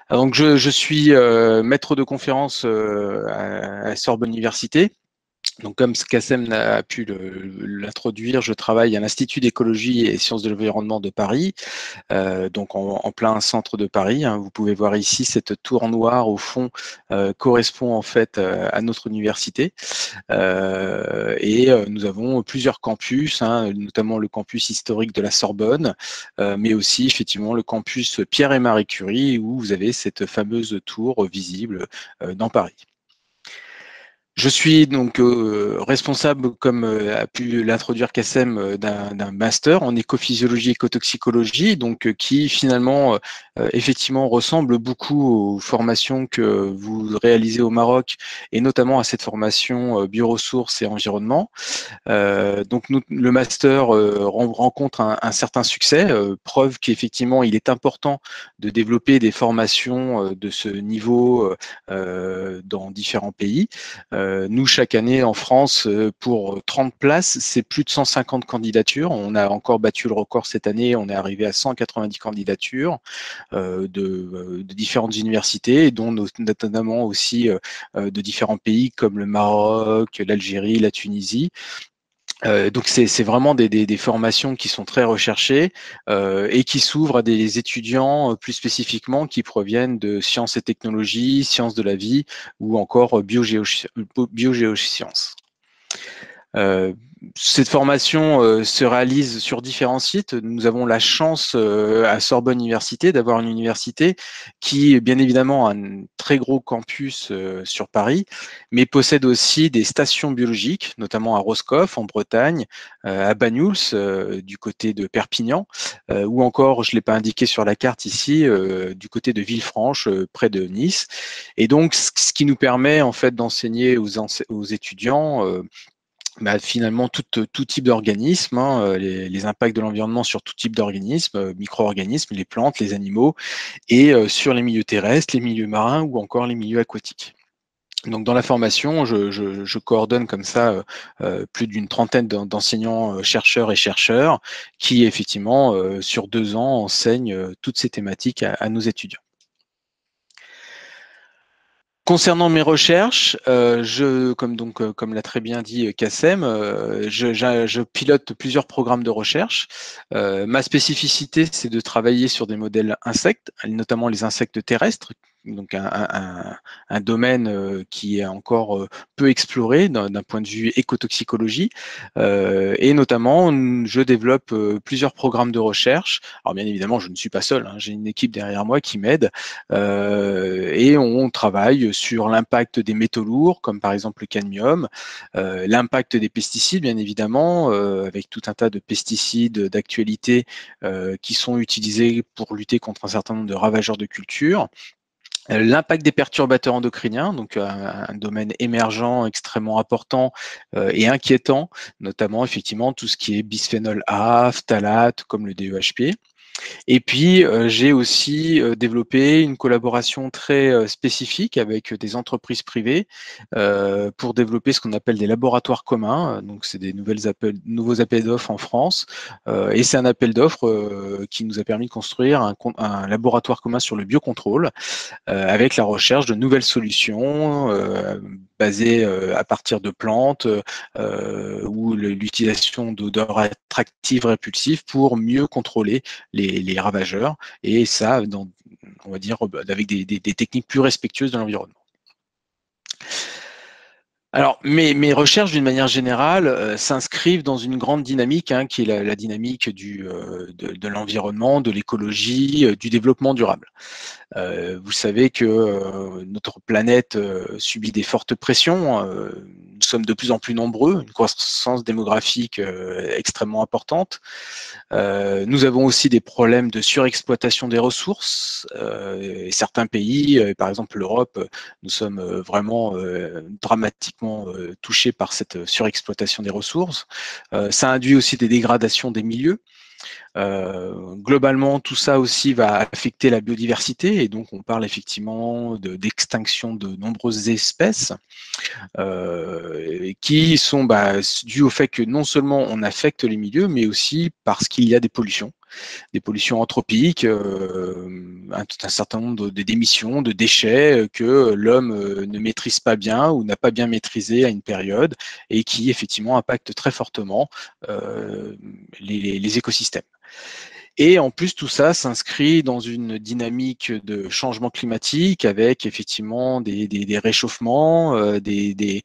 Donc je suis maître de conférence à Sorbonne Université. Donc, comme Kassem a pu l'introduire, je travaille à l'Institut d'écologie et sciences de l'environnement de Paris, donc en plein centre de Paris. Hein. Vous pouvez voir ici cette tour noire au fond correspond en fait à notre université. Nous avons plusieurs campus, hein, notamment le campus historique de la Sorbonne, mais aussi effectivement le campus Pierre et Marie Curie, où vous avez cette fameuse tour visible dans Paris. Je suis donc responsable, comme a pu l'introduire Kassem, d'un master en écophysiologie et écotoxicologie, donc qui finalement effectivement ressemble beaucoup aux formations que vous réalisez au Maroc et notamment à cette formation bioressources et environnement. Donc le master rencontre un certain succès, preuve qu'effectivement il est important de développer des formations de ce niveau dans différents pays. Nous, chaque année en France, pour 30 places, c'est plus de 150 candidatures. On a encore battu le record cette année, on est arrivé à 190 candidatures de différentes universités, dont notamment aussi de différents pays comme le Maroc, l'Algérie, la Tunisie. Donc c'est vraiment des formations qui sont très recherchées et qui s'ouvrent à des étudiants plus spécifiquement qui proviennent de sciences et technologies, sciences de la vie ou encore biogéosciences. Cette formation se réalise sur différents sites. Nous avons la chance à Sorbonne Université d'avoir une université qui, bien évidemment, a un très gros campus sur Paris, mais possède aussi des stations biologiques, notamment à Roscoff, en Bretagne, à Banyuls, du côté de Perpignan, ou encore, je ne l'ai pas indiqué sur la carte ici, du côté de Villefranche, près de Nice. Et donc, ce qui nous permet en fait d'enseigner aux étudiants finalement tout type d'organismes, hein, les impacts de l'environnement sur tout type d'organismes, micro-organismes, les plantes, les animaux, et sur les milieux terrestres, les milieux marins ou encore les milieux aquatiques. Donc dans la formation, je coordonne comme ça plus d'une trentaine d'enseignants, chercheurs et chercheurs qui effectivement sur 2 ans enseignent toutes ces thématiques à nos étudiants. Concernant mes recherches, comme l'a très bien dit Kassem, je pilote plusieurs programmes de recherche. Ma spécificité, c'est de travailler sur des modèles insectes, notamment les insectes terrestres, donc un domaine qui est encore peu exploré d'un point de vue écotoxicologie. Et notamment, je développe plusieurs programmes de recherche. Alors bien évidemment, je ne suis pas seul, hein, j'ai une équipe derrière moi qui m'aide. Et on travaille sur l'impact des métaux lourds, comme par exemple le cadmium, l'impact des pesticides, bien évidemment, avec tout un tas de pesticides d'actualité qui sont utilisés pour lutter contre un certain nombre de ravageurs de culture. L'impact des perturbateurs endocriniens, donc un domaine émergent extrêmement important et inquiétant, notamment effectivement tout ce qui est bisphénol A, phtalate, comme le DEHP. Et puis, j'ai aussi développé une collaboration très spécifique avec des entreprises privées pour développer ce qu'on appelle des laboratoires communs. Donc, c'est des nouveaux appels d'offres en France. Et c'est un appel d'offres qui nous a permis de construire un laboratoire commun sur le biocontrôle avec la recherche de nouvelles solutions basées à partir de plantes ou l'utilisation d'odeurs attractives répulsives pour mieux contrôler les ravageurs, et ça, on va dire, avec des techniques plus respectueuses de l'environnement. Alors, mes recherches, d'une manière générale, s'inscrivent dans une grande dynamique, hein, qui est la dynamique de l'environnement, de l'écologie, du développement durable. Vous savez que notre planète subit des fortes pressions. Nous sommes de plus en plus nombreux, une croissance démographique extrêmement importante. Nous avons aussi des problèmes de surexploitation des ressources. Et certains pays, par exemple l'Europe, nous sommes vraiment dramatiquement touchés par cette surexploitation des ressources. Ça induit aussi des dégradations des milieux. Globalement, tout ça aussi va affecter la biodiversité et donc on parle effectivement d'extinction de nombreuses espèces qui sont dues au fait que non seulement on affecte les milieux, mais aussi parce qu'il y a des pollutions anthropiques, un certain nombre d'émissions, de déchets que l'homme ne maîtrise pas bien ou n'a pas bien maîtrisé à une période et qui effectivement impactent très fortement les écosystèmes. Et en plus, tout ça s'inscrit dans une dynamique de changement climatique avec effectivement des réchauffements, des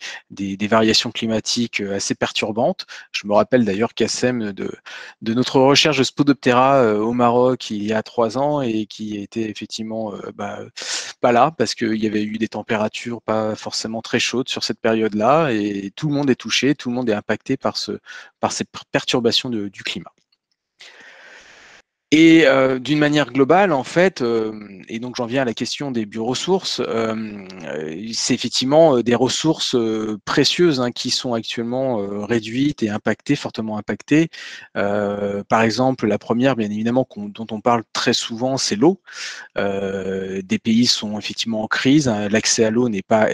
variations climatiques assez perturbantes. Je me rappelle d'ailleurs, Kassem, de notre recherche de Spodoptera au Maroc il y a 3 ans et qui était effectivement pas là parce qu'il y avait eu des températures pas forcément très chaudes sur cette période-là et tout le monde est touché, tout le monde est impacté par ces perturbations du climat. Et d'une manière globale, en fait, et donc j'en viens à la question des bioressources, c'est effectivement des ressources précieuses qui sont actuellement réduites et impactées, fortement impactées. Par exemple, la première, bien évidemment, dont on parle très souvent, c'est l'eau. Des pays sont effectivement en crise, l'accès à l'eau n'est pas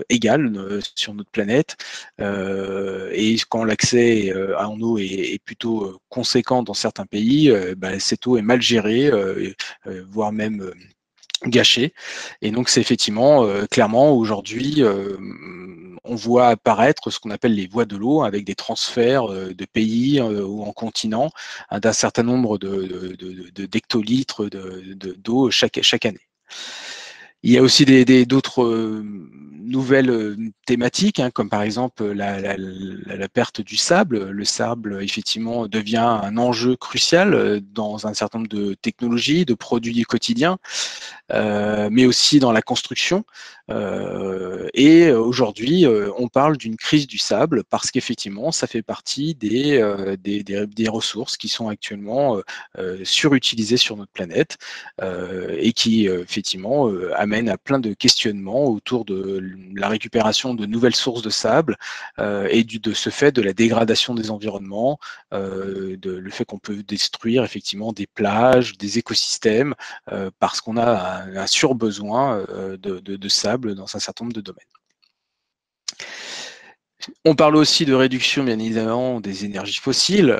égal sur notre planète, et quand l'accès en eau est plutôt conséquent dans certains pays, cette eau est mal gérée, voire même gâchée. Et donc c'est effectivement clairement aujourd'hui on voit apparaître ce qu'on appelle les voies de l'eau avec des transferts de pays ou en continent d'un certain nombre d'hectolitres d'eau chaque année. Il y a aussi d'autres nouvelles thématiques, comme par exemple la perte du sable. Le sable, effectivement, devient un enjeu crucial dans un certain nombre de technologies, de produits quotidiens, mais aussi dans la construction. Et aujourd'hui, on parle d'une crise du sable parce qu'effectivement, ça fait partie des ressources qui sont actuellement surutilisées sur notre planète et qui, effectivement, amènent à plein de questionnements autour de la récupération de nouvelles sources de sable et de ce fait de la dégradation des environnements, le fait qu'on peut détruire effectivement des plages, des écosystèmes, parce qu'on a un surbesoin de sable dans un certain nombre de domaines. On parle aussi de réduction, bien évidemment, des énergies fossiles,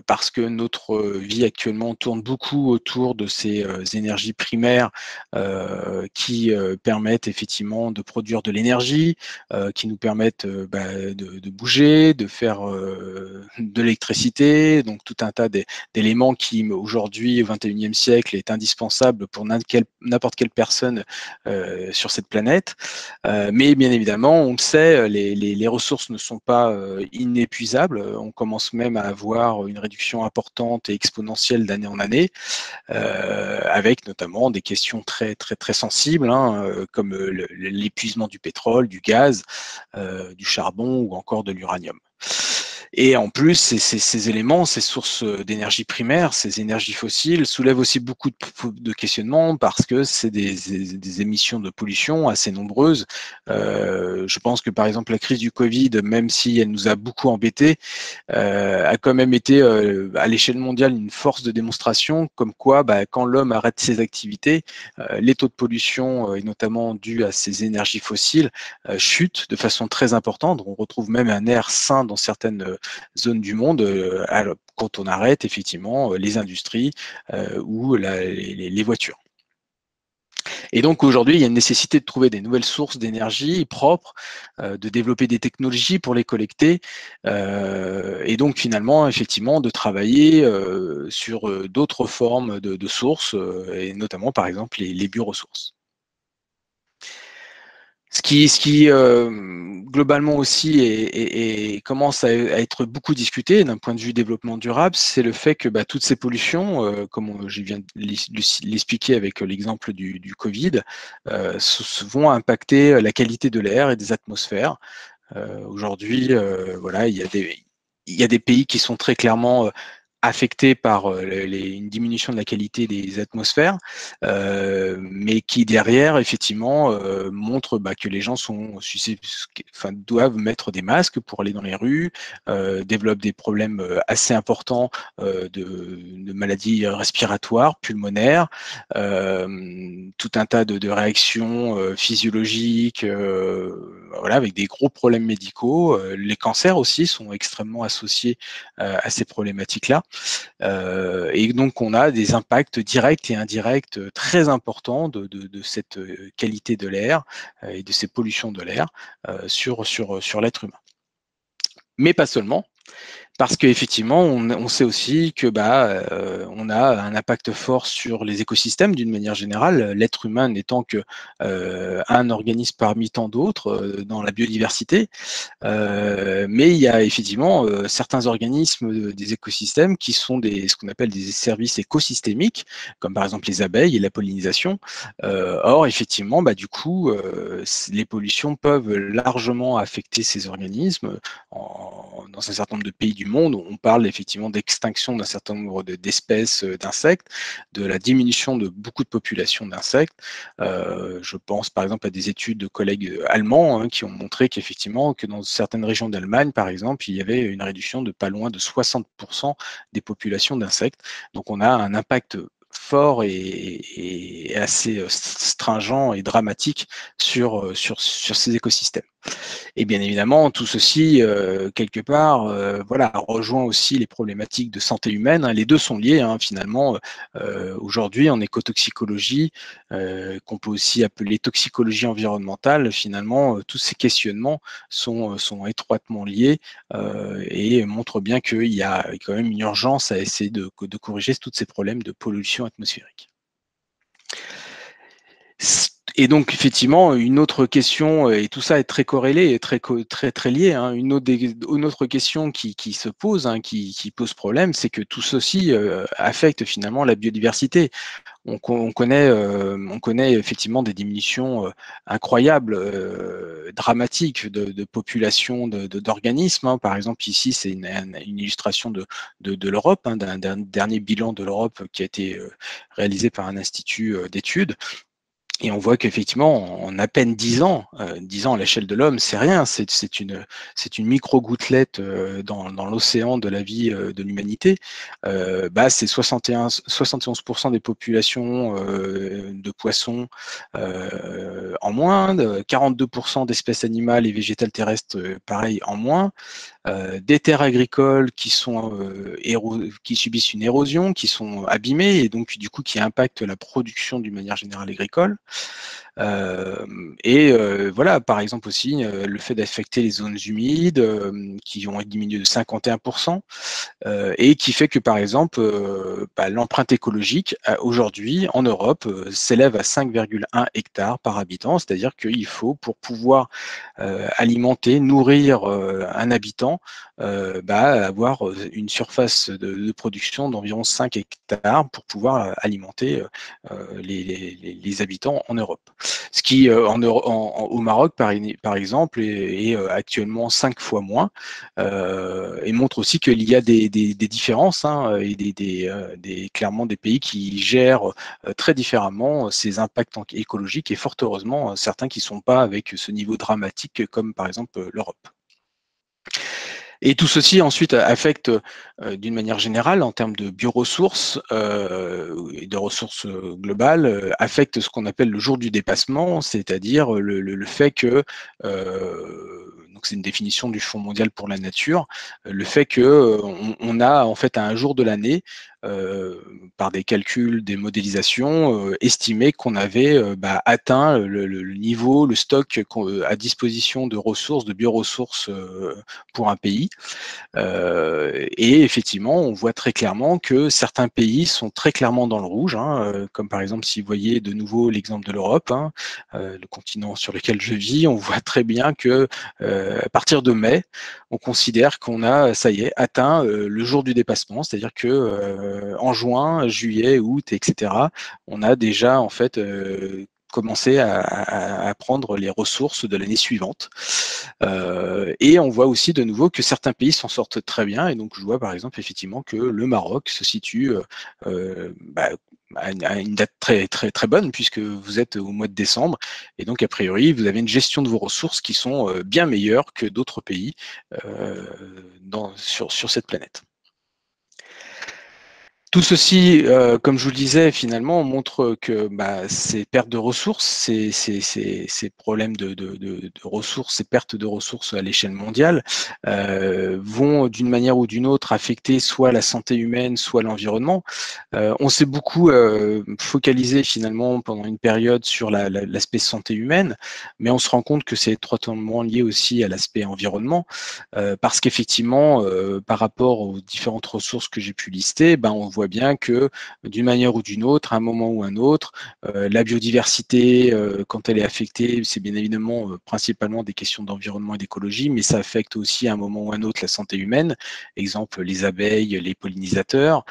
parce que notre vie actuellement tourne beaucoup autour de ces énergies primaires qui permettent effectivement de produire de l'énergie, qui nous permettent de bouger, de faire de l'électricité, donc tout un tas d'éléments qui aujourd'hui, au XXIe siècle, est indispensable pour n'importe quelle personne sur cette planète. Mais bien évidemment, on le sait, les ressources ne sont pas inépuisables. On commence même à avoir une réduction importante et exponentielle d'année en année, avec notamment des questions très, très, très sensibles, comme l'épuisement du pétrole, du gaz, du charbon ou encore de l'uranium. Et en plus, ces éléments, ces sources d'énergie primaire, ces énergies fossiles soulèvent aussi beaucoup de questionnements parce que c'est des émissions de pollution assez nombreuses. Je pense que par exemple la crise du Covid, même si elle nous a beaucoup embêtés, a quand même été à l'échelle mondiale une force de démonstration comme quoi quand l'homme arrête ses activités, les taux de pollution, et notamment dus à ces énergies fossiles, chutent de façon très importante. On retrouve même un air sain dans certaines zones du monde quand on arrête effectivement les industries ou les voitures. Et donc aujourd'hui, il y a une nécessité de trouver des nouvelles sources d'énergie propres, de développer des technologies pour les collecter, et donc finalement, effectivement, de travailler sur d'autres formes de sources, et notamment par exemple les bioressources. Ce qui globalement aussi commence à être beaucoup discuté d'un point de vue développement durable, c'est le fait que toutes ces pollutions, comme je viens de l'expliquer avec l'exemple du Covid, vont impacter la qualité de l'air et des atmosphères. Aujourd'hui, voilà, il y a des pays qui sont très clairement affectés par une diminution de la qualité des atmosphères, mais qui derrière, effectivement, montrent que les gens doivent mettre des masques pour aller dans les rues, développent des problèmes assez importants de maladies respiratoires, pulmonaires, tout un tas de réactions physiologiques, voilà, avec des gros problèmes médicaux. Les cancers aussi sont extrêmement associés à ces problématiques-là. Et donc, on a des impacts directs et indirects très importants de cette qualité de l'air et de ces pollutions de l'air sur l'être humain. Mais pas seulement. Parce qu'effectivement, on sait aussi que on a un impact fort sur les écosystèmes d'une manière générale, l'être humain n'étant que un organisme parmi tant d'autres dans la biodiversité. Mais il y a effectivement certains organismes des écosystèmes qui sont ce qu'on appelle des services écosystémiques, comme par exemple les abeilles et la pollinisation. Or, effectivement, du coup, les pollutions peuvent largement affecter ces organismes. Dans un certain nombre de pays du monde, on parle effectivement d'extinction d'un certain nombre d'espèces d'insectes, de la diminution de beaucoup de populations d'insectes. Je pense par exemple à des études de collègues allemands qui ont montré qu'effectivement, que dans certaines régions d'Allemagne, par exemple, il y avait une réduction de pas loin de 60% des populations d'insectes. Donc on a un impact fort et assez stringent et dramatique sur ces écosystèmes. Et bien évidemment, tout ceci, quelque part, voilà, rejoint aussi les problématiques de santé humaine. Les deux sont liés, finalement. Aujourd'hui, en écotoxicologie, qu'on peut aussi appeler toxicologie environnementale, finalement, tous ces questionnements sont étroitement liés et montrent bien qu'il y a quand même une urgence à essayer de corriger tous ces problèmes de pollution atmosphérique. Et donc, effectivement, une autre question, et tout ça est très corrélé et très lié, une autre question qui se pose, qui pose problème, c'est que tout ceci affecte finalement la biodiversité. On connaît effectivement des diminutions incroyables, dramatiques de population d'organismes. Par exemple, ici, c'est une illustration de l'Europe, d'un dernier bilan de l'Europe qui a été réalisé par un institut d'études. Et on voit qu'effectivement, en à peine 10 ans, 10 ans à l'échelle de l'homme, c'est rien, c'est une micro-gouttelette dans l'océan de la vie de l'humanité. C'est 71% des populations de poissons en moins, 42% d'espèces animales et végétales terrestres, pareil, en moins. Des terres agricoles qui subissent une érosion, qui sont abîmées et donc du coup qui impactent la production d'une manière générale agricole. Voilà, par exemple aussi le fait d'affecter les zones humides qui ont diminué de 51%. Et qui fait que, par exemple, l'empreinte écologique, aujourd'hui, en Europe, s'élève à 5,1 hectares par habitant, c'est-à-dire qu'il faut, pour pouvoir alimenter, nourrir un habitant, avoir une surface de production d'environ 5 hectares pour pouvoir alimenter les habitants en Europe. Ce qui, au Maroc, par exemple, est actuellement 5 fois moins, et montre aussi qu'il y a des différences et clairement des pays qui gèrent très différemment ces impacts écologiques et fort heureusement certains qui ne sont pas avec ce niveau dramatique comme par exemple l'Europe. Et tout ceci ensuite affecte d'une manière générale en termes de bioressources et de ressources globales, affecte ce qu'on appelle le jour du dépassement, c'est-à-dire le fait que donc c'est une définition du Fonds mondial pour la nature, le fait que on a en fait à un jour de l'année, par des calculs, des modélisations, estimé qu'on avait atteint le niveau, le stock à disposition de ressources, de bioressources pour un pays. Et effectivement, on voit très clairement que certains pays sont très clairement dans le rouge, comme par exemple si vous voyez de nouveau l'exemple de l'Europe, le continent sur lequel je vis, on voit très bien que à partir de mai, on considère qu'on a, ça y est, atteint le jour du dépassement, c'est-à-dire que en juin, juillet, août, etc., on a déjà en fait commencer à prendre les ressources de l'année suivante. Et on voit aussi de nouveau que certains pays s'en sortent très bien. Et donc, je vois par exemple effectivement que le Maroc se situe à une date très bonne, puisque vous êtes au mois de décembre. Et donc, a priori, vous avez une gestion de vos ressources qui sont bien meilleures que d'autres pays sur cette planète. Tout ceci, comme je vous le disais, finalement, montre que ces pertes de ressources, ces problèmes de ressources, ces pertes de ressources à l'échelle mondiale, vont d'une manière ou d'une autre affecter soit la santé humaine, soit l'environnement. On s'est beaucoup focalisé finalement pendant une période sur l'aspect santé humaine, mais on se rend compte que c'est étroitement lié aussi à l'aspect environnement, parce qu'effectivement, par rapport aux différentes ressources que j'ai pu lister, on voit bien que d'une manière ou d'une autre, à un moment ou un autre, la biodiversité, quand elle est affectée, c'est bien évidemment principalement des questions d'environnement et d'écologie, mais ça affecte aussi à un moment ou un autre la santé humaine. Exemple, les abeilles, les pollinisateurs.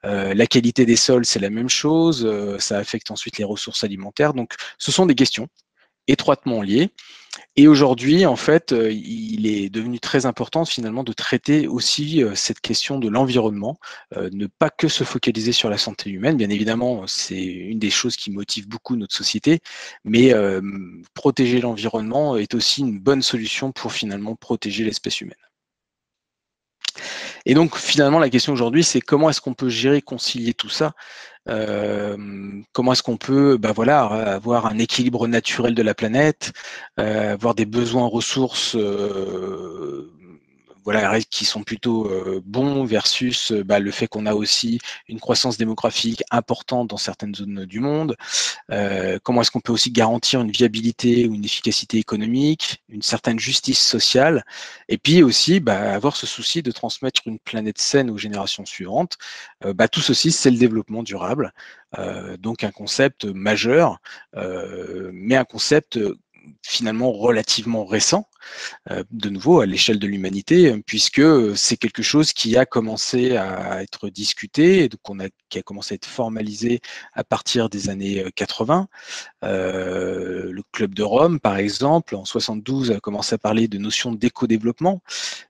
La qualité des sols, c'est la même chose. Ça affecte ensuite les ressources alimentaires. Donc, ce sont des questions étroitement liées. Et aujourd'hui, en fait, il est devenu très important finalement de traiter aussi cette question de l'environnement, ne pas que se focaliser sur la santé humaine. Bien évidemment, c'est une des choses qui motive beaucoup notre société, mais protéger l'environnement est aussi une bonne solution pour finalement protéger l'espèce humaine. Et donc finalement, la question aujourd'hui, c'est comment est-ce qu'on peut gérer, concilier tout ça. Comment est-ce qu'on peut avoir un équilibre naturel de la planète, avoir des besoins en ressources qui sont plutôt bons versus le fait qu'on a aussi une croissance démographique importante dans certaines zones du monde. Comment est-ce qu'on peut aussi garantir une viabilité ou une efficacité économique, une certaine justice sociale, et puis aussi avoir ce souci de transmettre une planète saine aux générations suivantes. Tout ceci, c'est le développement durable, donc un concept majeur, mais un concept finalement relativement récent, de nouveau à l'échelle de l'humanité, puisque c'est quelque chose qui a commencé à être discuté, et donc qui a commencé à être formalisé à partir des années 80. Le Club de Rome, par exemple, en 72, a commencé à parler de notion d'éco-développement,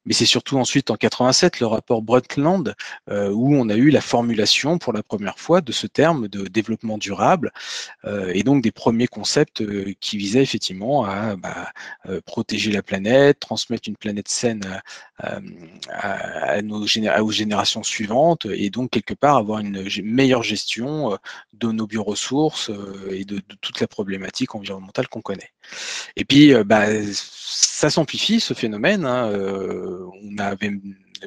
mais c'est surtout ensuite en 87 le rapport Brundtland où on a eu la formulation pour la première fois de ce terme de développement durable, et donc des premiers concepts qui visaient effectivement à protéger la planète, transmettre une planète saine aux générations suivantes, et donc quelque part avoir une meilleure gestion de nos bioressources et de toute la problématique environnementale qu'on connaît. Et puis, ça s'amplifie ce phénomène. On avait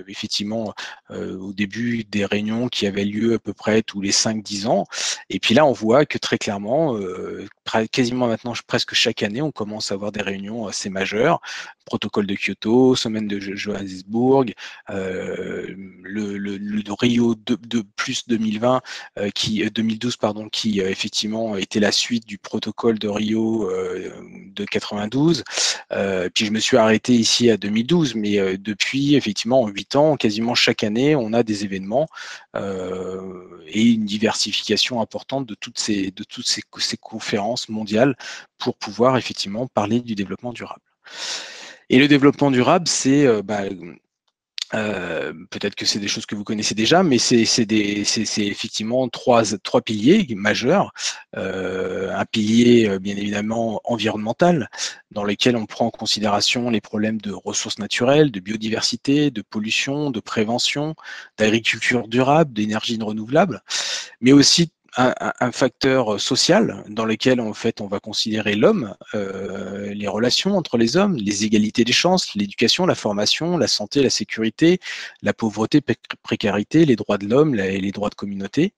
effectivement au début des réunions qui avaient lieu à peu près tous les 5-10 ans. Et puis là, on voit que très clairement, quasiment maintenant presque chaque année, on commence à avoir des réunions assez majeures. Protocole de Kyoto, semaine de Johannesburg, le Rio de plus 2020, 2012 pardon, qui effectivement était la suite du protocole de Rio de 92. Puis je me suis arrêté ici à 2012, mais depuis effectivement en 8 ans, quasiment chaque année, on a des événements et une diversification importante de toutes ces conférences mondiales pour pouvoir effectivement parler du développement durable. Et le développement durable, c'est peut-être que c'est des choses que vous connaissez déjà, mais c'est effectivement trois piliers majeurs. Un pilier, bien évidemment, environnemental, dans lequel on prend en considération les problèmes de ressources naturelles, de biodiversité, de pollution, de prévention, d'agriculture durable, d'énergie renouvelable, mais aussi un facteur social dans lequel en fait on va considérer l'homme, les relations entre les hommes, les égalités des chances, l'éducation, la formation, la santé, la sécurité, la pauvreté, précarité, les droits de l'homme et les droits de communauté.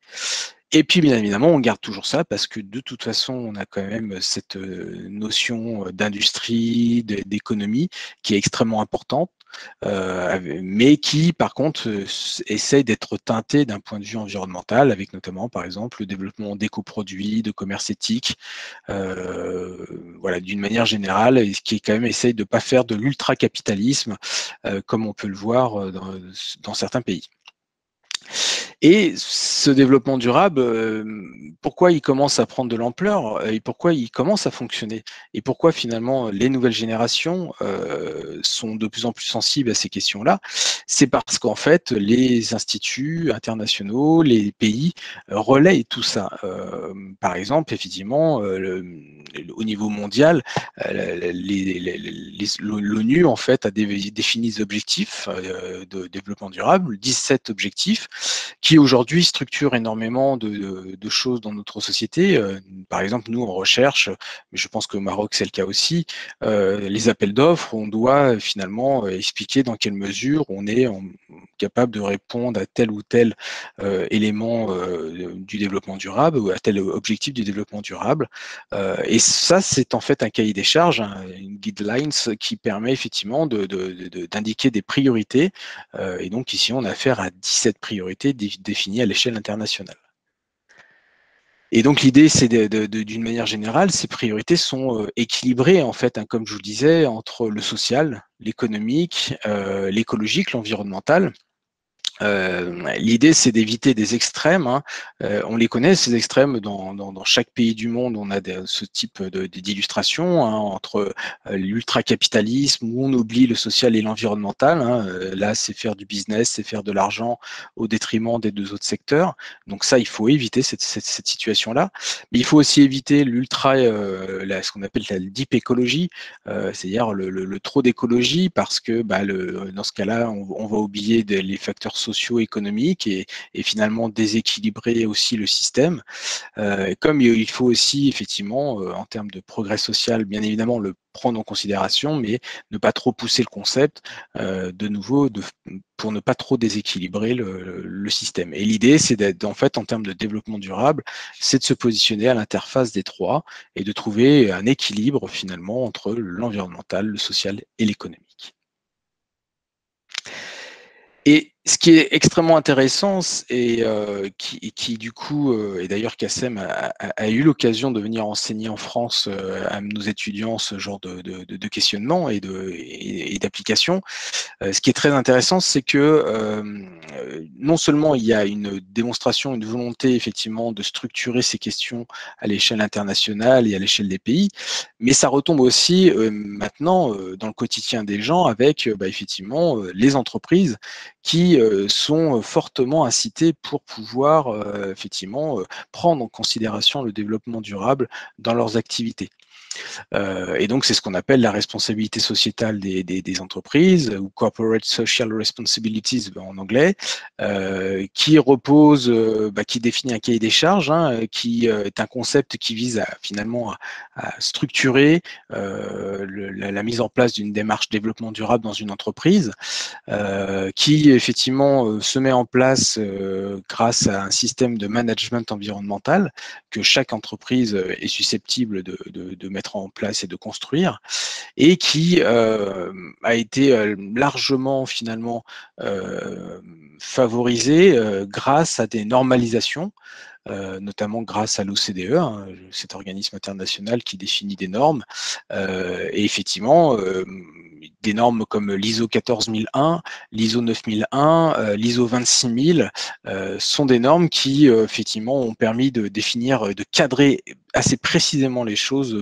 Et puis, bien évidemment, on garde toujours ça parce que de toute façon, on a quand même cette notion d'industrie, d'économie qui est extrêmement importante, mais qui, par contre, essaye d'être teintée d'un point de vue environnemental, avec notamment, par exemple, le développement d'écoproduits, de commerce éthique, d'une manière générale, et qui quand même essaye de ne pas faire de l'ultra-capitalisme, comme on peut le voir dans certains pays. Et ce développement durable, pourquoi il commence à prendre de l'ampleur et pourquoi il commence à fonctionner? Et pourquoi finalement les nouvelles générations sont de plus en plus sensibles à ces questions-là? C'est parce qu'en fait, les instituts internationaux, les pays relayent tout ça. Par exemple, effectivement, au niveau mondial, l'ONU en fait a défini des objectifs de développement durable, 17 objectifs, qui aujourd'hui structure énormément de choses dans notre société. Par exemple, nous, en recherche, mais je pense qu'au Maroc, c'est le cas aussi, les appels d'offres, on doit finalement expliquer dans quelle mesure on est capable de répondre à tel ou tel élément du développement durable ou à tel objectif du développement durable. Et ça, c'est en fait un cahier des charges, hein, une guidelines qui permet effectivement d'indiquer des priorités. Et donc ici, on a affaire à 17 priorités définies à l'échelle internationale. Et donc l'idée, c'est d'une manière générale, ces priorités sont équilibrées en fait, hein, comme je vous le disais, entre le social, l'économique, l'écologique, l'environnemental. L'idée, c'est d'éviter des extrêmes, hein. On les connaît, ces extrêmes, dans chaque pays du monde, on a ce type d'illustration, hein, entre l'ultracapitalisme, où on oublie le social et l'environnemental, hein. Là, c'est faire du business, c'est faire de l'argent au détriment des deux autres secteurs. Donc ça, il faut éviter cette situation-là. Mais il faut aussi éviter ce qu'on appelle la deep écologie, c'est-à-dire le trop d'écologie, parce que dans ce cas-là, on va oublier les facteurs socio-économiques et finalement déséquilibrer aussi le système. Comme il faut aussi, effectivement, en termes de progrès social, bien évidemment, le prendre en considération, mais ne pas trop pousser le concept, de nouveau, pour ne pas trop déséquilibrer le système. Et l'idée, c'est d'être, en fait, en termes de développement durable, c'est de se positionner à l'interface des trois et de trouver un équilibre, finalement, entre l'environnemental, le social et l'économique. Et ce qui est extrêmement intéressant et qui du coup, et d'ailleurs Kassem a eu l'occasion de venir enseigner en France à nos étudiants ce genre de questionnement et d'application. Ce qui est très intéressant, c'est que non seulement il y a une démonstration, une volonté effectivement de structurer ces questions à l'échelle internationale et à l'échelle des pays, mais ça retombe aussi maintenant dans le quotidien des gens avec effectivement les entreprises qui sont fortement incitées pour pouvoir effectivement prendre en considération le développement durable dans leurs activités. Et donc, c'est ce qu'on appelle la responsabilité sociétale des entreprises, ou corporate social responsibilities en anglais, qui repose, qui définit un cahier des charges, hein, qui est un concept qui vise finalement à structurer la mise en place d'une démarche développement durable dans une entreprise, qui effectivement se met en place grâce à un système de management environnemental que chaque entreprise est susceptible de mettre en place et de construire, et qui a été largement finalement favorisé grâce à des normalisations, notamment grâce à l'OCDE, hein, cet organisme international qui définit des normes. Et effectivement, des normes comme l'ISO 14001, l'ISO 9001, l'ISO 26000 sont des normes qui, effectivement, ont permis de définir, de cadrer assez précisément les choses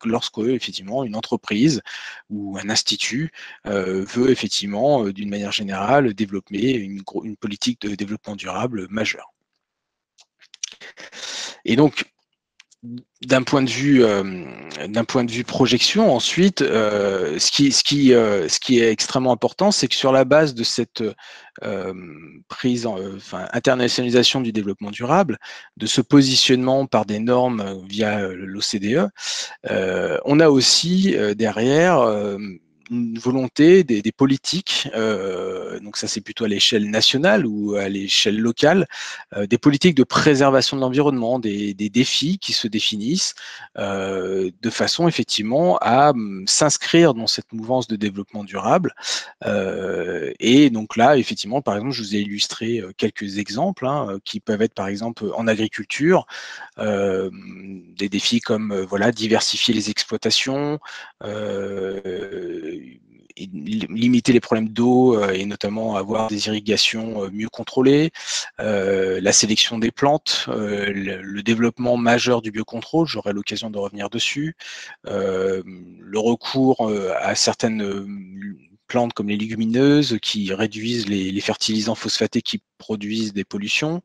lorsque, effectivement, une entreprise ou un institut veut, effectivement, d'une manière générale, développer une politique de développement durable majeure. Et donc, d'un point de vue projection, ensuite, ce qui est extrêmement important, c'est que sur la base de cette internationalisation du développement durable, de ce positionnement par des normes via l'OCDE, on a aussi derrière une volonté des politiques, donc ça c'est plutôt à l'échelle nationale ou à l'échelle locale, des politiques de préservation de l'environnement, des défis qui se définissent de façon effectivement à s'inscrire dans cette mouvance de développement durable. Et donc là, effectivement, par exemple, je vous ai illustré quelques exemples, hein, qui peuvent être par exemple en agriculture, des défis comme voilà, diversifier les exploitations, limiter les problèmes d'eau et notamment avoir des irrigations mieux contrôlées, la sélection des plantes, le développement majeur du biocontrôle, j'aurai l'occasion de revenir dessus, le recours à certaines plantes comme les légumineuses qui réduisent les fertilisants phosphatés qui produisent des pollutions.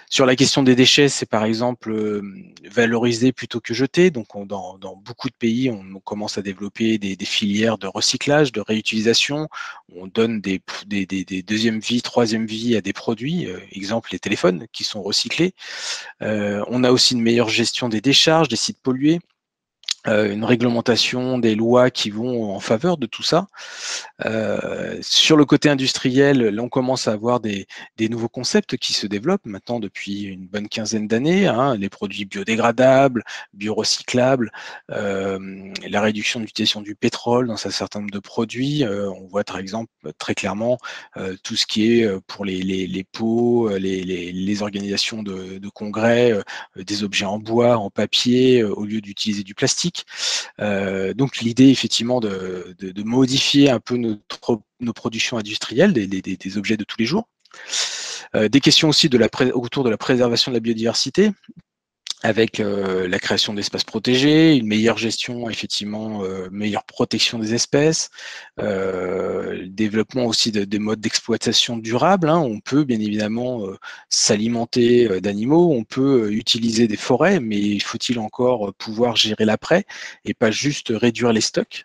Sur la question des déchets, c'est par exemple valoriser plutôt que jeter. Donc, dans beaucoup de pays, on commence à développer des filières de recyclage, de réutilisation. On donne des deuxième vie, troisième vie à des produits. Exemple, les téléphones qui sont recyclés. On a aussi une meilleure gestion des décharges, des sites pollués. Une réglementation, des lois qui vont en faveur de tout ça. Sur le côté industriel, là, on commence à avoir des nouveaux concepts qui se développent maintenant depuis une bonne quinzaine d'années, hein, les produits biodégradables, biorecyclables, la réduction de l'utilisation du pétrole dans un certain nombre de produits. On voit par exemple très clairement tout ce qui est pour les pots, les organisations de congrès, des objets en bois, en papier, au lieu d'utiliser du plastique. Donc l'idée effectivement de modifier un peu nos productions industrielles, des objets de tous les jours. Des questions aussi autour de la préservation de la biodiversité, avec la création d'espaces protégés, une meilleure gestion, effectivement, meilleure protection des espèces, développement aussi des modes d'exploitation durables. Hein. On peut bien évidemment s'alimenter d'animaux, on peut utiliser des forêts, mais faut-il encore pouvoir gérer l'après et pas juste réduire les stocks?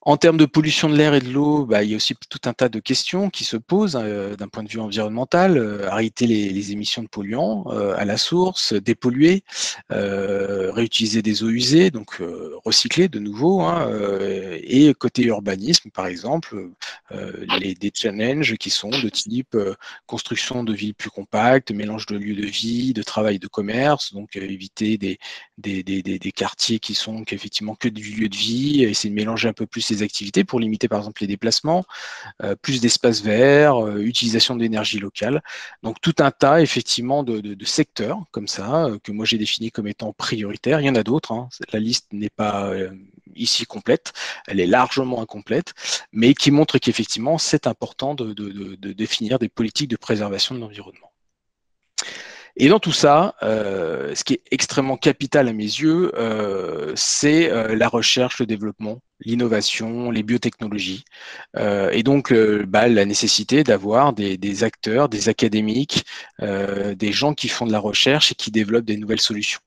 En termes de pollution de l'air et de l'eau, il y a aussi tout un tas de questions qui se posent d'un point de vue environnemental. Arrêter les émissions de polluants à la source, dépolluer, réutiliser des eaux usées, donc recycler de nouveau. Hein, et côté urbanisme, par exemple, des challenges qui sont de type construction de villes plus compactes, mélange de lieux de vie, de travail, de commerce, donc éviter des quartiers qui sont effectivement que du lieu de vie, essayer de mélanger un peu plus les activités pour limiter par exemple les déplacements, plus d'espaces verts, utilisation d'énergie locale. Donc tout un tas effectivement de secteurs comme ça que moi j'ai défini comme étant prioritaires. Il y en a d'autres, hein. La liste n'est pas ici complète, elle est largement incomplète, mais qui montre qu'effectivement c'est important de définir des politiques de préservation de l'environnement. Et dans tout ça, ce qui est extrêmement capital à mes yeux, c'est la recherche, le développement, l'innovation, les biotechnologies. Et donc, la nécessité d'avoir des acteurs, des académiques, des gens qui font de la recherche et qui développent des nouvelles solutions.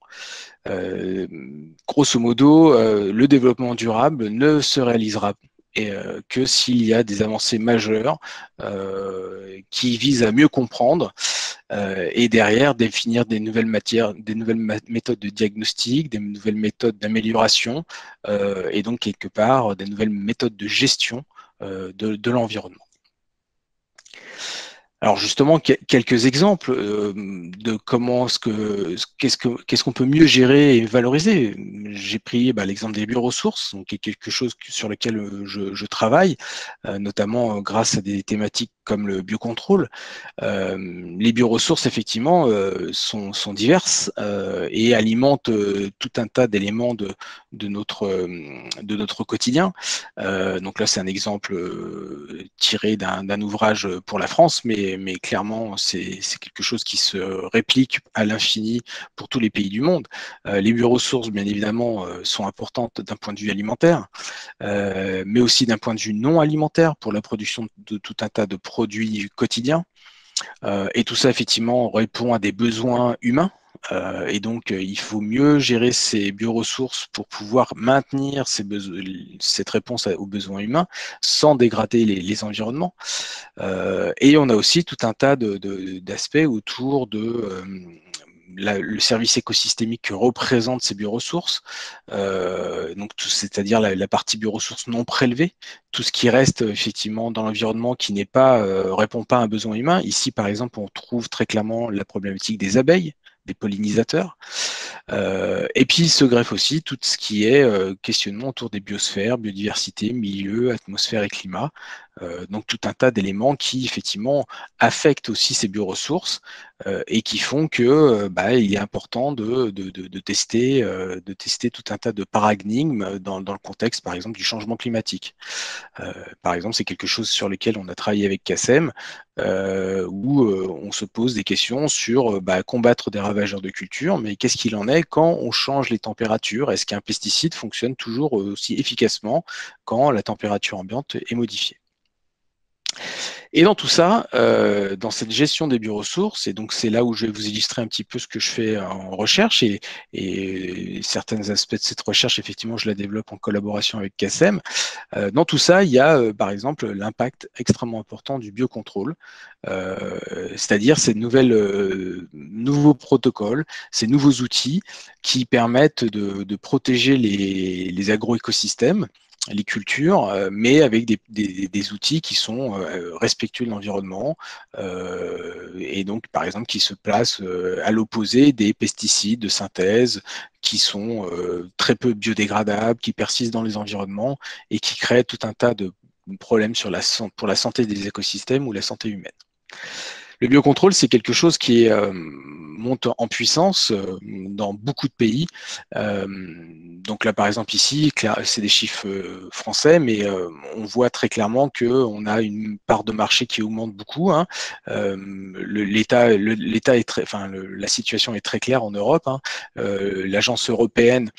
Grosso modo, le développement durable ne se réalisera que s'il y a des avancées majeures qui visent à mieux comprendre et derrière définir des nouvelles méthodes de diagnostic, des nouvelles méthodes d'amélioration et donc quelque part des nouvelles méthodes de gestion de l'environnement. Alors justement, quelques exemples de comment qu'est-ce qu'on peut mieux gérer et valoriser. J'ai pris l'exemple des bioressources, donc qui est quelque chose sur lequel je travaille, notamment grâce à des thématiques comme le biocontrôle. Les bioressources, effectivement, sont diverses et alimentent tout un tas d'éléments de notre quotidien. Donc là, c'est un exemple tiré d'un ouvrage pour la France, mais clairement, c'est quelque chose qui se réplique à l'infini pour tous les pays du monde. Les bioressources, bien évidemment, sont importantes d'un point de vue alimentaire, mais aussi d'un point de vue non alimentaire pour la production de tout un tas de produits quotidiens. Et tout ça, effectivement, répond à des besoins humains. Et donc, il faut mieux gérer ces bioressources pour pouvoir maintenir cette réponse aux besoins humains sans dégrader les environnements. Et on a aussi tout un tas d'aspects autour de le service écosystémique que représentent ces bioressources, donc c'est-à-dire la partie bioressources non prélevées, tout ce qui reste effectivement dans l'environnement qui n'est pas répond pas à un besoin humain. Ici, par exemple, on trouve très clairement la problématique des abeilles, des pollinisateurs. Et puis il se greffe aussi tout ce qui est questionnement autour des biosphères, biodiversité, milieu, atmosphère et climat. Donc tout un tas d'éléments qui effectivement affectent aussi ces bioressources et qui font que il est important de tester tout un tas de paradigmes dans le contexte, par exemple, du changement climatique. Par exemple, c'est quelque chose sur lequel on a travaillé avec CACEM, où on se pose des questions sur combattre des ravageurs de culture, mais qu'est-ce qu'il en est quand on change les températures? Est-ce qu'un pesticide fonctionne toujours aussi efficacement quand la température ambiante est modifiée? Et dans tout ça, dans cette gestion des bioressources, et donc c'est là où je vais vous illustrer un petit peu ce que je fais en recherche, et certains aspects de cette recherche, effectivement, je la développe en collaboration avec CACEM. Dans tout ça, il y a par exemple l'impact extrêmement important du biocontrôle, c'est-à-dire ces nouveaux protocoles, ces nouveaux outils qui permettent de protéger les agroécosystèmes, les cultures, mais avec des outils qui sont respectueux de l'environnement, et donc par exemple qui se placent à l'opposé des pesticides de synthèse qui sont très peu biodégradables, qui persistent dans les environnements et qui créent tout un tas de problèmes pour la santé des écosystèmes ou la santé humaine. Le biocontrôle, c'est quelque chose qui monte en puissance dans beaucoup de pays. Donc là, par exemple, ici, c'est des chiffres français, mais on voit très clairement qu'on a une part de marché qui augmente beaucoup, hein. L'État est la situation est très claire en Europe, hein. L'agence européenne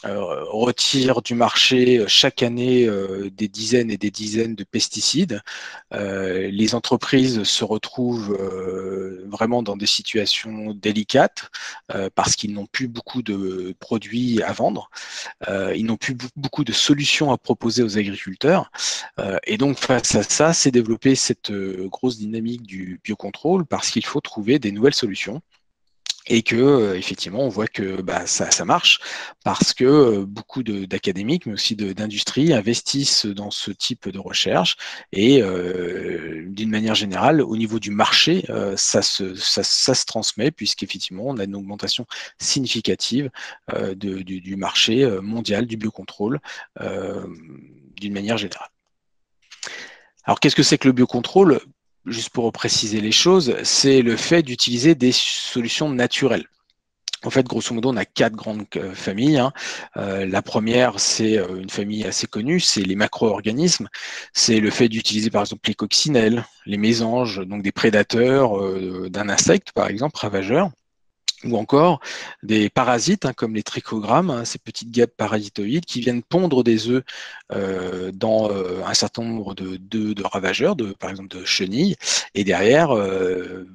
retire du marché chaque année des dizaines et des dizaines de pesticides. Les entreprises se retrouvent vraiment dans des situations délicates parce qu'ils n'ont plus beaucoup de produits à vendre, ils n'ont plus beaucoup de solutions à proposer aux agriculteurs. Et donc face à ça, c'est développer cette grosse dynamique du biocontrôle parce qu'il faut trouver des nouvelles solutions. Et que effectivement, on voit que ça marche parce que beaucoup d'académiques, mais aussi d'industries, investissent dans ce type de recherche. Et d'une manière générale, au niveau du marché, ça se transmet puisqu'effectivement, on a une augmentation significative du marché mondial du biocontrôle d'une manière générale. Alors, qu'est-ce que c'est que le biocontrôle? Juste pour préciser les choses, c'est le fait d'utiliser des solutions naturelles. En fait, grosso modo, on a 4 grandes familles, hein. La première, c'est une famille assez connue, c'est les macro-organismes. C'est le fait d'utiliser par exemple les coccinelles, les mésanges, donc des prédateurs d'un insecte, par exemple, ravageur, ou encore des parasites, hein, comme les trichogrammes, hein, ces petites guêpes parasitoïdes qui viennent pondre des œufs dans un certain nombre de ravageurs, par exemple de chenilles, et derrière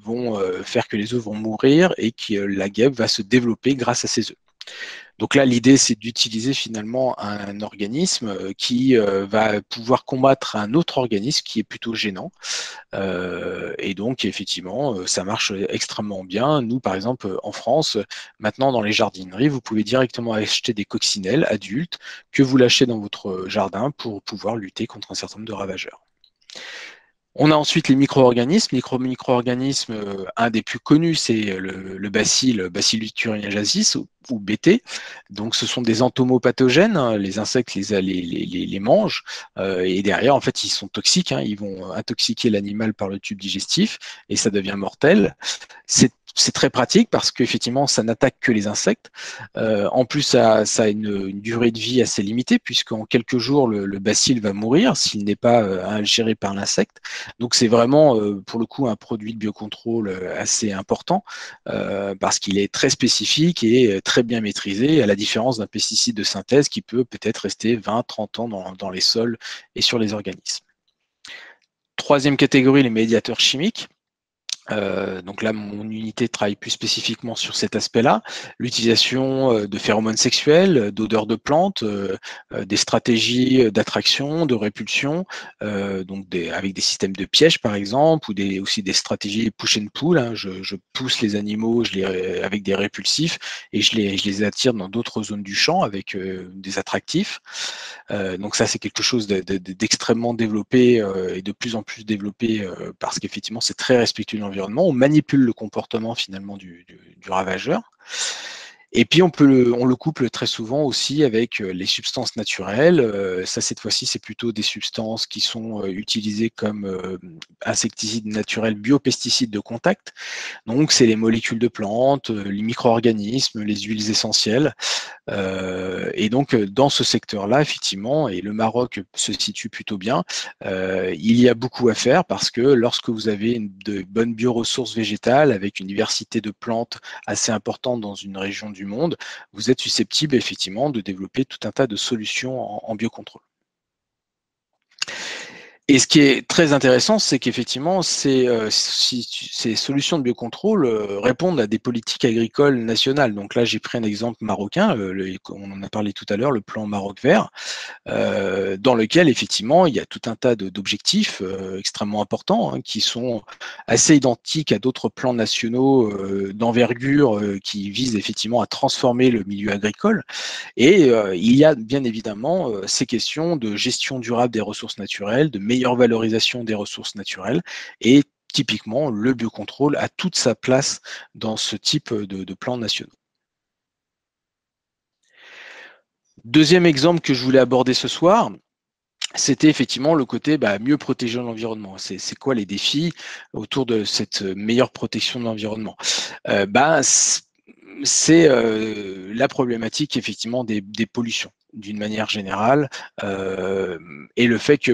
vont faire que les œufs vont mourir et que la guêpe va se développer grâce à ces œufs. Donc là, l'idée, c'est d'utiliser finalement un organisme qui va pouvoir combattre un autre organisme qui est plutôt gênant. Et donc, effectivement, ça marche extrêmement bien. Nous, par exemple, en France, maintenant, dans les jardineries, vous pouvez directement acheter des coccinelles adultes que vous lâchez dans votre jardin pour pouvoir lutter contre un certain nombre de ravageurs. On a ensuite les micro-organismes. Micro-organismes, un des plus connus, c'est le Bacillus thuringiensis ou BT. Donc, ce sont des entomopathogènes, hein. Les insectes les mangent et derrière, en fait, ils sont toxiques, hein. Ils vont intoxiquer l'animal par le tube digestif et ça devient mortel. C'est très pratique parce qu'effectivement, ça n'attaque que les insectes. En plus, ça a une durée de vie assez limitée puisqu'en quelques jours, le bacille va mourir s'il n'est pas ingéré par l'insecte. Donc, c'est vraiment, pour le coup, un produit de biocontrôle assez important parce qu'il est très spécifique et très bien maîtrisé, à la différence d'un pesticide de synthèse qui peut peut-être rester 20-30 ans dans les sols et sur les organismes. Troisième catégorie, les médiateurs chimiques. Donc là, mon unité travaille plus spécifiquement sur cet aspect-là, l'utilisation de phéromones sexuels, d'odeurs de plantes, des stratégies d'attraction, de répulsion, donc avec des systèmes de pièges par exemple, ou aussi des stratégies push and pull, hein. Je pousse les animaux avec des répulsifs et je les attire dans d'autres zones du champ avec des attractifs. Donc ça, c'est quelque chose d'extrêmement développé et de plus en plus développé parce qu'effectivement, c'est très respectueux de l'environnement. On manipule le comportement finalement du ravageur. Et puis on le couple très souvent aussi avec les substances naturelles. Ça, cette fois-ci, c'est plutôt des substances qui sont utilisées comme insecticides naturels, biopesticides de contact. Donc, c'est les molécules de plantes, les micro-organismes, les huiles essentielles. Et donc, dans ce secteur-là, effectivement, et le Maroc se situe plutôt bien, il y a beaucoup à faire parce que lorsque vous avez de bonnes bioressources végétales avec une diversité de plantes assez importante dans une région du monde, vous êtes susceptible effectivement de développer tout un tas de solutions en biocontrôle. Et ce qui est très intéressant, c'est qu'effectivement, ces solutions de biocontrôle répondent à des politiques agricoles nationales. Donc là, j'ai pris un exemple marocain, on en a parlé tout à l'heure, le plan Maroc vert, dans lequel effectivement il y a tout un tas d'objectifs extrêmement importants, hein, qui sont assez identiques à d'autres plans nationaux d'envergure qui visent effectivement à transformer le milieu agricole. Et il y a bien évidemment ces questions de gestion durable des ressources naturelles, de meilleure valorisation des ressources naturelles, et typiquement le biocontrôle a toute sa place dans ce type de plans nationaux. Deuxième exemple que je voulais aborder ce soir, c'était effectivement le côté mieux protéger l'environnement. C'est quoi les défis autour de cette meilleure protection de l'environnement? C'est la problématique effectivement des pollutions d'une manière générale, et le fait que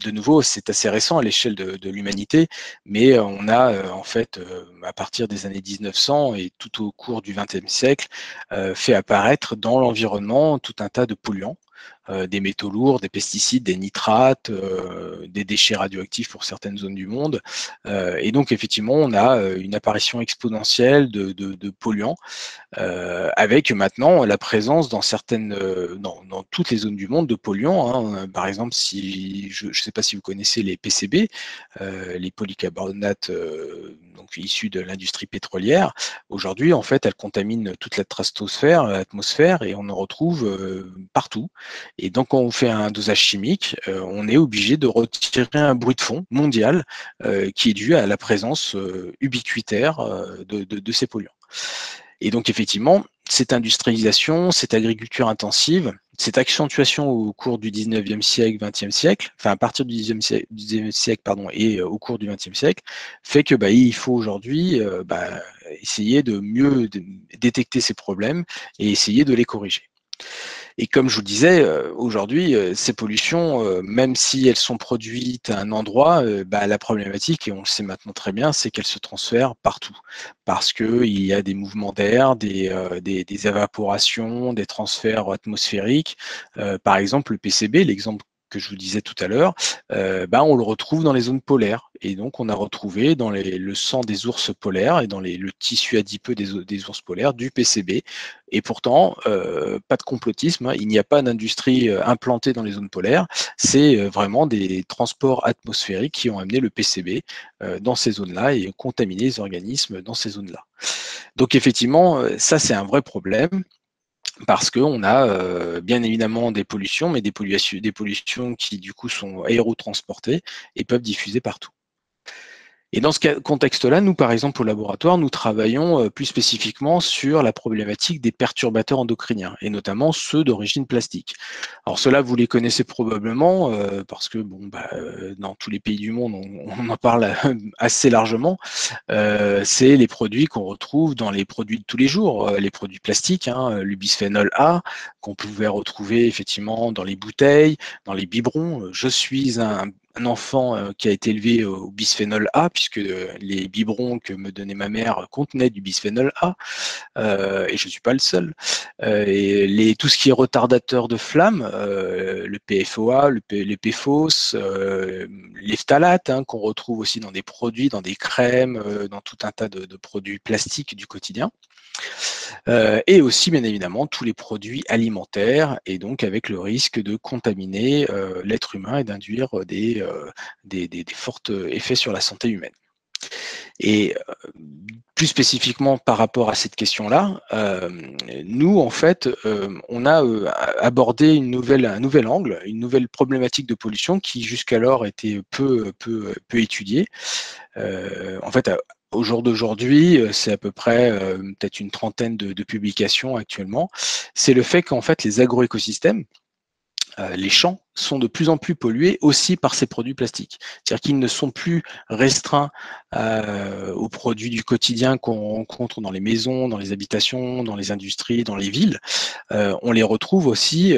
de nouveau, c'est assez récent à l'échelle de l'humanité, mais on a en fait, à partir des années 1900 et tout au cours du XXe siècle, fait apparaître dans l'environnement tout un tas de polluants, des métaux lourds, des pesticides, des nitrates, des déchets radioactifs pour certaines zones du monde. Et donc effectivement, on a une apparition exponentielle de polluants, avec maintenant la présence dans certaines, dans toutes les zones du monde de polluants, hein. Par exemple, si je ne sais pas si vous connaissez les PCB, les polycarbonates donc issus de l'industrie pétrolière. Aujourd'hui, en fait, elles contaminent toute la stratosphère, l'atmosphère, et on en retrouve partout. Et donc, quand on fait un dosage chimique, on est obligé de retirer un bruit de fond mondial qui est dû à la présence ubiquitaire de ces polluants. Et donc, effectivement, cette industrialisation, cette agriculture intensive, cette accentuation au cours du 19e siècle, 20e siècle, enfin à partir du 19e siècle pardon, et au cours du 20e siècle, fait que il faut aujourd'hui essayer de mieux détecter ces problèmes et essayer de les corriger. Et comme je vous le disais, aujourd'hui, ces pollutions, même si elles sont produites à un endroit, la problématique, et on le sait maintenant très bien, c'est qu'elles se transfèrent partout. Parce qu'il y a des mouvements d'air, des évaporations, des transferts atmosphériques. Par exemple, le PCB, l'exemple que je vous disais tout à l'heure, on le retrouve dans les zones polaires. Et donc, on a retrouvé dans le sang des ours polaires et dans le tissu adipeux des ours polaires du PCB. Et pourtant, pas de complotisme, hein, il n'y a pas d'industrie implantée dans les zones polaires, c'est vraiment des transports atmosphériques qui ont amené le PCB dans ces zones-là et contaminé les organismes dans ces zones-là. Donc effectivement, ça c'est un vrai problème parce qu'on a bien évidemment des pollutions, mais des pollutions qui du coup sont aérotransportées et peuvent diffuser partout. Et dans ce contexte-là, nous, par exemple, au laboratoire, nous travaillons plus spécifiquement sur la problématique des perturbateurs endocriniens, et notamment ceux d'origine plastique. Alors, ceux-là, vous les connaissez probablement, parce que dans tous les pays du monde, on en parle assez largement. C'est les produits qu'on retrouve dans les produits de tous les jours, les produits plastiques, hein, le bisphénol A, qu'on pouvait retrouver effectivement dans les bouteilles, dans les biberons. Je suis un enfant qui a été élevé au bisphénol A, puisque les biberons que me donnait ma mère contenaient du bisphénol A, et je ne suis pas le seul. Et tout ce qui est retardateur de flamme, le PFOA, les PFOS, les phtalates, hein, qu'on retrouve aussi dans des produits, dans des crèmes, dans tout un tas de produits plastiques du quotidien. Et aussi, bien évidemment, tous les produits alimentaires, et donc avec le risque de contaminer l'être humain et d'induire des forts effets sur la santé humaine. Et plus spécifiquement par rapport à cette question-là, nous, en fait, on a abordé un nouvel angle, une nouvelle problématique de pollution qui jusqu'alors était peu étudiée. En fait, Au jour d'aujourd'hui, c'est à peu près peut-être une trentaine de publications actuellement. C'est le fait qu'en fait, les agroécosystèmes, les champs sont de plus en plus pollués aussi par ces produits plastiques. C'est-à-dire qu'ils ne sont plus restreints aux produits du quotidien qu'on rencontre dans les maisons, dans les habitations, dans les industries, dans les villes. On les retrouve aussi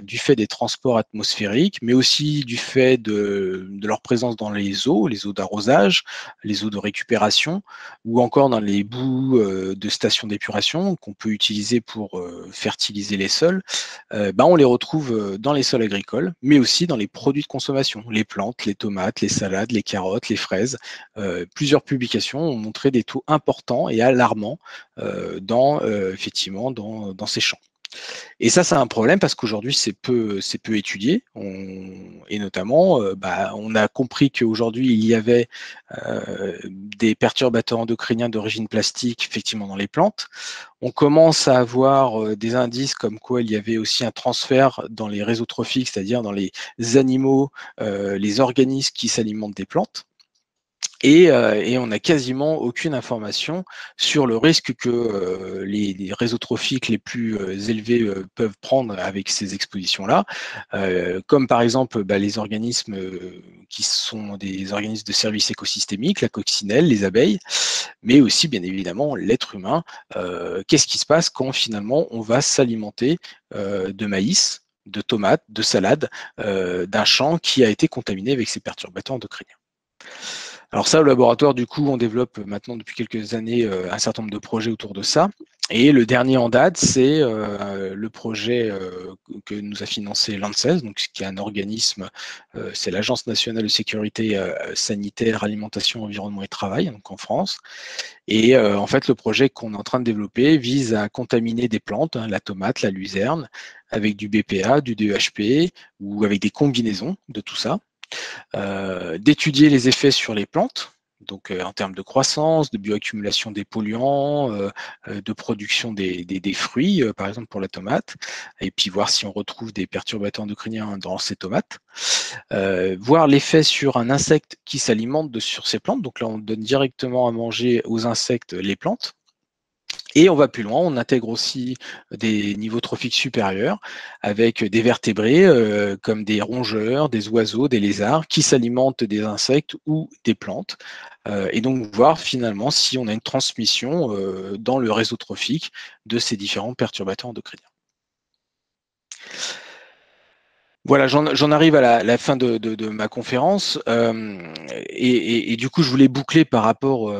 du fait des transports atmosphériques, mais aussi du fait de leur présence dans les eaux d'arrosage, les eaux de récupération, ou encore dans les boues de stations d'épuration qu'on peut utiliser pour fertiliser les sols. On les retrouve dans les sols agricoles, mais aussi dans les produits de consommation, les plantes, les tomates, les salades, les carottes, les fraises. Plusieurs publications ont montré des taux importants et alarmants effectivement dans ces champs. Et ça, c'est un problème parce qu'aujourd'hui, c'est peu étudié. Et notamment, on a compris qu'aujourd'hui, il y avait des perturbateurs endocriniens d'origine plastique, effectivement, dans les plantes. On commence à avoir des indices comme quoi il y avait aussi un transfert dans les réseaux trophiques, c'est-à-dire dans les animaux, les organismes qui s'alimentent des plantes. Et on n'a quasiment aucune information sur le risque que les réseaux trophiques les plus élevés peuvent prendre avec ces expositions-là, comme par exemple les organismes qui sont des organismes de services écosystémiques, la coccinelle, les abeilles, mais aussi bien évidemment l'être humain. Qu'est-ce qui se passe quand finalement on va s'alimenter de maïs, de tomates, de salades, d'un champ qui a été contaminé avec ces perturbateurs endocriniens? Alors ça, au laboratoire, du coup, on développe maintenant depuis quelques années un certain nombre de projets autour de ça. Et le dernier en date, c'est le projet que nous a financé l'ANSES, donc, qui est un organisme, c'est l'Agence nationale de sécurité sanitaire, alimentation, environnement et travail, donc en France. Et en fait, le projet qu'on est en train de développer vise à contaminer des plantes, la tomate, la luzerne, avec du BPA, du DEHP, ou avec des combinaisons de tout ça, d'étudier les effets sur les plantes, donc en termes de croissance, de bioaccumulation des polluants, de production des fruits, par exemple pour la tomate, et puis voir si on retrouve des perturbateurs endocriniens dans ces tomates, voir l'effet sur un insecte qui s'alimente sur ces plantes, donc là on donne directement à manger aux insectes les plantes. Et on va plus loin, on intègre aussi des niveaux trophiques supérieurs avec des vertébrés comme des rongeurs, des oiseaux, des lézards qui s'alimentent des insectes ou des plantes. Et donc voir finalement si on a une transmission dans le réseau trophique de ces différents perturbateurs endocriniens. Voilà, j'en arrive à la fin de ma conférence. Et du coup, je voulais boucler par rapport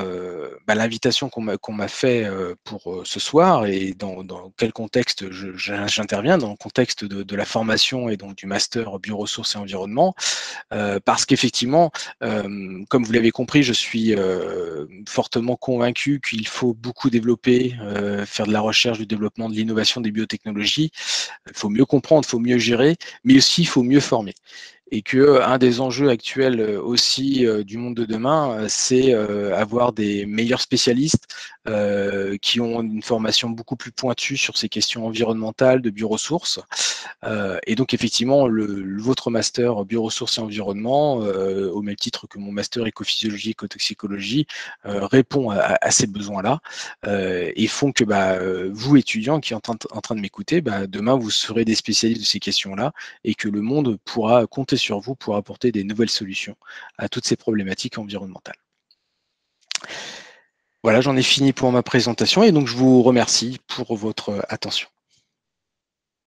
à l'invitation qu'on m'a fait pour ce soir et dans quel contexte j'interviens, dans le contexte de la formation et donc du master bioressources et environnement. Parce qu'effectivement, comme vous l'avez compris, je suis fortement convaincu qu'il faut beaucoup développer, faire de la recherche, du développement, de l'innovation, des biotechnologies. Il faut mieux comprendre, il faut mieux gérer, mais aussi il faut mieux former. Et que un des enjeux actuels aussi du monde de demain, c'est avoir des meilleurs spécialistes qui ont une formation beaucoup plus pointue sur ces questions environnementales, de bioressources. Et donc effectivement, votre master bioressources et environnement, au même titre que mon master écophysiologie et écotoxicologie, répond à ces besoins-là et font que vous, étudiants qui êtes en train de m'écouter, demain, vous serez des spécialistes de ces questions-là et que le monde pourra compter sur vous pour apporter des nouvelles solutions à toutes ces problématiques environnementales. Voilà, j'en ai fini pour ma présentation et donc je vous remercie pour votre attention.